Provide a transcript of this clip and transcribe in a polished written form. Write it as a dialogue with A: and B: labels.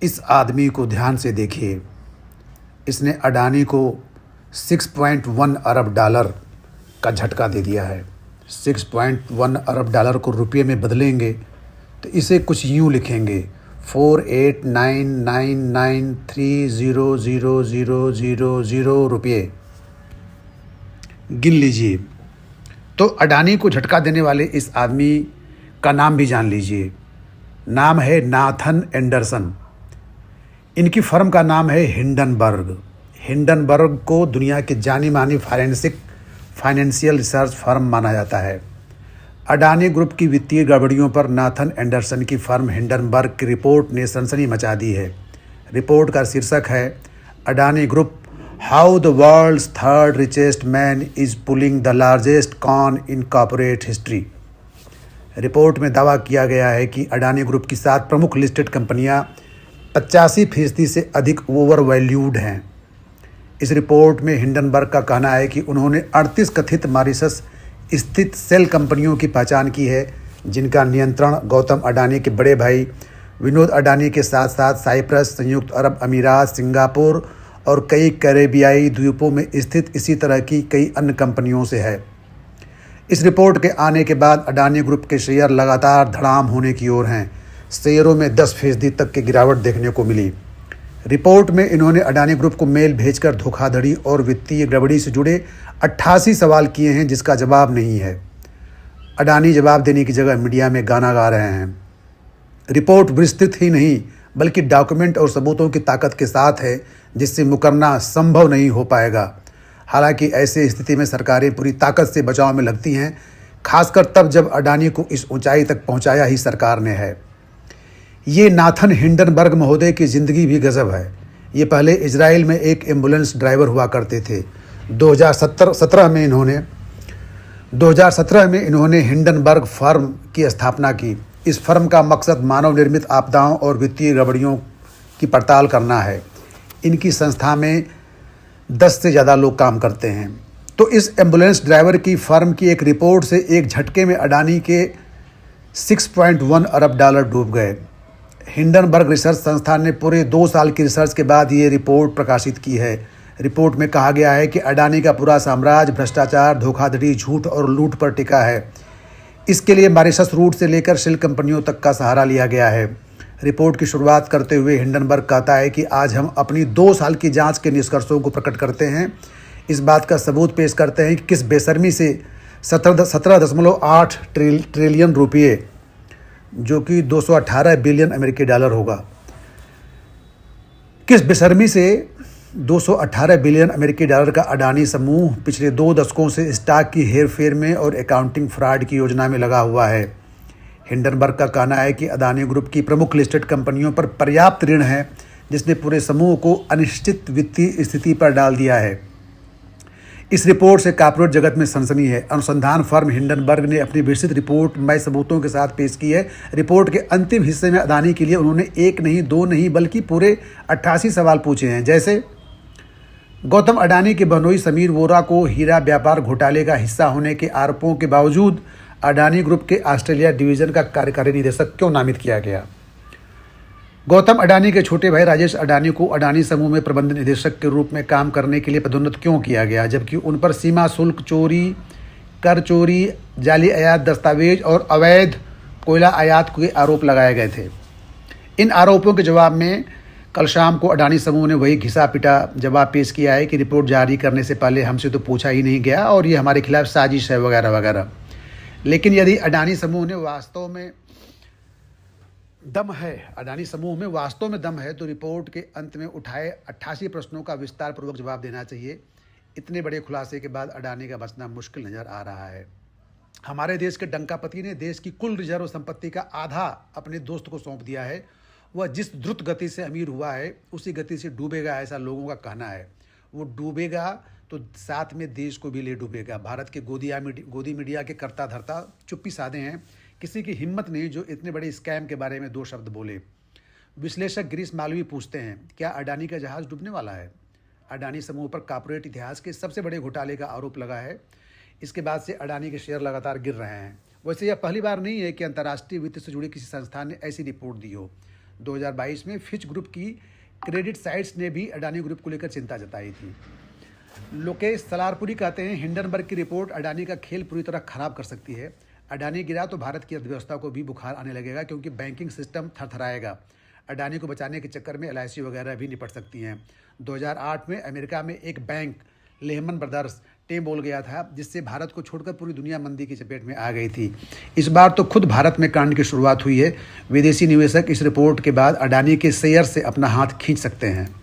A: इस आदमी को ध्यान से देखिए। इसने अडानी को 6.1 अरब डॉलर का झटका दे दिया है। 6.1 अरब डॉलर को रुपये में बदलेंगे तो इसे कुछ यूँ लिखेंगे 489993000000 रुपये। गिन लीजिए। तो अडानी को झटका देने वाले इस आदमी का नाम भी जान लीजिए। नाम है नाथन एंडरसन। इनकी फर्म का नाम है हिंडनबर्ग। हिंडनबर्ग को दुनिया की जानी मानी फाइनेंशियल रिसर्च फर्म माना जाता है। अडानी ग्रुप की वित्तीय गड़बड़ियों पर नाथन एंडरसन की फर्म हिंडनबर्ग की रिपोर्ट ने सनसनी मचा दी है। रिपोर्ट का शीर्षक है Adani group, how the world's third richest man is pulling the largest con in corporate history. Report में दावा किया गया है कि अडानी ग्रुप की 7 प्रमुख लिस्टेड कंपनियां 85% से अधिक ओवर वैल्यूड हैं। इस रिपोर्ट में हिंडनबर्ग का कहना है कि उन्होंने 38 कथित मॉरिशस स्थित सेल कंपनियों की पहचान की है, जिनका नियंत्रण गौतम अडानी के बड़े भाई विनोद अडानी के साथ साथ साइप्रस, संयुक्त अरब अमीरात, सिंगापुर और कई कैरेबियाई द्वीपों में स्थित इसी तरह की कई अन्य कंपनियों से है। इस रिपोर्ट के आने के बाद अडानी ग्रुप के शेयर लगातार धड़ाम होने की ओर हैं। शेयरों में 10% तक की गिरावट देखने को मिली। रिपोर्ट में इन्होंने अडानी ग्रुप को मेल भेजकर धोखाधड़ी और वित्तीय गड़बड़ी से जुड़े 88 सवाल किए हैं, जिसका जवाब नहीं है। अडानी जवाब देने की जगह मीडिया में गाना गा रहे हैं। रिपोर्ट विस्तृत ही नहीं बल्कि डॉक्यूमेंट और सबूतों की ताकत के साथ है, जिससे मुकरना संभव नहीं हो पाएगा। हालांकि ऐसी स्थिति में सरकारें पूरी ताकत से बचाव में लगती हैं, खासकर तब जब अडानी को इस ऊंचाई तक पहुंचाया ही सरकार ने है। ये नाथन हिंडनबर्ग महोदय की ज़िंदगी भी गजब है। ये पहले इजराइल में एक एम्बुलेंस ड्राइवर हुआ करते थे। 2017 में इन्होंने हिंडनबर्ग फर्म की स्थापना की। इस फर्म का मकसद मानव निर्मित आपदाओं और वित्तीय गड़बड़ियों की पड़ताल करना है। इनकी संस्था में 10 से ज़्यादा लोग काम करते हैं। तो इस एम्बुलेंस ड्राइवर की फर्म की एक रिपोर्ट से एक झटके में अडानी के 6.1 अरब डॉलर डूब गए। हिंडनबर्ग रिसर्च संस्थान ने पूरे 2 साल की रिसर्च के बाद ये रिपोर्ट प्रकाशित की है। रिपोर्ट में कहा गया है कि अडानी का पूरा साम्राज्य भ्रष्टाचार, धोखाधड़ी, झूठ और लूट पर टिका है। इसके लिए मॉरिशस रूट से लेकर शेल कंपनियों तक का सहारा लिया गया है। रिपोर्ट की शुरुआत करते हुए हिंडनबर्ग कहता है कि आज हम अपनी 2 साल की जांच के निष्कर्षों को प्रकट करते हैं। इस बात का सबूत पेश करते हैं कि किस बेशर्मी से 17.8 ट्रिलियन रुपये, जो कि 218 बिलियन अमेरिकी डॉलर होगा, किस बेशर्मी से 218 बिलियन अमेरिकी डॉलर का अडानी समूह पिछले 2 दशकों से स्टॉक की हेरफेर में और अकाउंटिंग फ्रॉड की योजना में लगा हुआ है। हिंडनबर्ग का कहना है कि अडानी ग्रुप की प्रमुख लिस्टेड कंपनियों पर पर्याप्त ऋण है, जिसने पूरे समूह को अनिश्चित वित्तीय स्थिति पर डाल दिया है। इस रिपोर्ट से कॉर्पोरेट जगत में सनसनी है। अनुसंधान फर्म हिंडनबर्ग ने अपनी विस्तृत रिपोर्ट मई सबूतों के साथ पेश की है। रिपोर्ट के अंतिम हिस्से में अडानी के लिए उन्होंने 1 नहीं 2 नहीं बल्कि पूरे 88 सवाल पूछे हैं। जैसे गौतम अडानी के बहनोई समीर वोरा को हीरा व्यापार घोटाले का हिस्सा होने के आरोपों के बावजूद अडानी ग्रुप के ऑस्ट्रेलिया डिवीज़न का कार्यकारी निदेशक क्यों नामित किया गया? गौतम अडानी के छोटे भाई राजेश अडानी को अडानी समूह में प्रबंध निदेशक के रूप में काम करने के लिए पदोन्नत क्यों किया गया, जबकि उन पर सीमा शुल्क चोरी, कर चोरी, जाली आयात दस्तावेज और अवैध कोयला आयात के आरोप लगाए गए थे? इन आरोपों के जवाब में कल शाम को अडानी समूह ने वही घिसा पिटा जवाब पेश किया है कि रिपोर्ट जारी करने से पहले हमसे तो पूछा ही नहीं गया और ये हमारे खिलाफ साजिश है वगैरह वगैरह। लेकिन यदि अडानी समूह में वास्तव में दम है तो रिपोर्ट के अंत में उठाए 88 प्रश्नों का विस्तार पूर्वक जवाब देना चाहिए। इतने बड़े खुलासे के बाद अडानी का बचना मुश्किल नज़र आ रहा है। हमारे देश के डंकापति ने देश की कुल रिजर्व संपत्ति का आधा अपने दोस्त को सौंप दिया है। वह जिस द्रुत गति से अमीर हुआ है उसी गति से डूबेगा, ऐसा लोगों का कहना है। वो डूबेगा तो साथ में देश को भी ले डूबेगा। भारत के गोदी मीडिया के कर्ता धर्ता चुप्पी साधे हैं। किसी की हिम्मत नहीं जो इतने बड़े स्कैम के बारे में 2 शब्द बोले। विश्लेषक गिरीश मालवी पूछते हैं, क्या अडानी का जहाज़ डूबने वाला है? अडानी समूह पर कॉर्पोरेट इतिहास के सबसे बड़े घोटाले का आरोप लगा है। इसके बाद से अडानी के शेयर लगातार गिर रहे हैं। वैसे यह पहली बार नहीं है कि अंतर्राष्ट्रीय वित्त से जुड़ी किसी संस्थान ने ऐसी रिपोर्ट दी हो। 2022 में फिच ग्रुप की क्रेडिट साइट्स ने भी अडानी ग्रुप को लेकर चिंता जताई थी। लोकेश सलारपुरी कहते हैं, हिंडनबर्ग की रिपोर्ट अडानी का खेल पूरी तरह खराब कर सकती है। अडानी गिरा तो भारत की अर्थव्यवस्था को भी बुखार आने लगेगा, क्योंकि बैंकिंग सिस्टम थरथराएगा। अडानी को बचाने के चक्कर में LIC वगैरह भी निपट सकती हैं। 2008 में अमेरिका में एक बैंक लेहमन ब्रदर्स टेम बोल गया था, जिससे भारत को छोड़कर पूरी दुनिया मंदी की चपेट में आ गई थी। इस बार तो खुद भारत में कांड की शुरुआत हुई है। विदेशी निवेशक इस रिपोर्ट के बाद अडानी के शेयर से अपना हाथ खींच सकते हैं।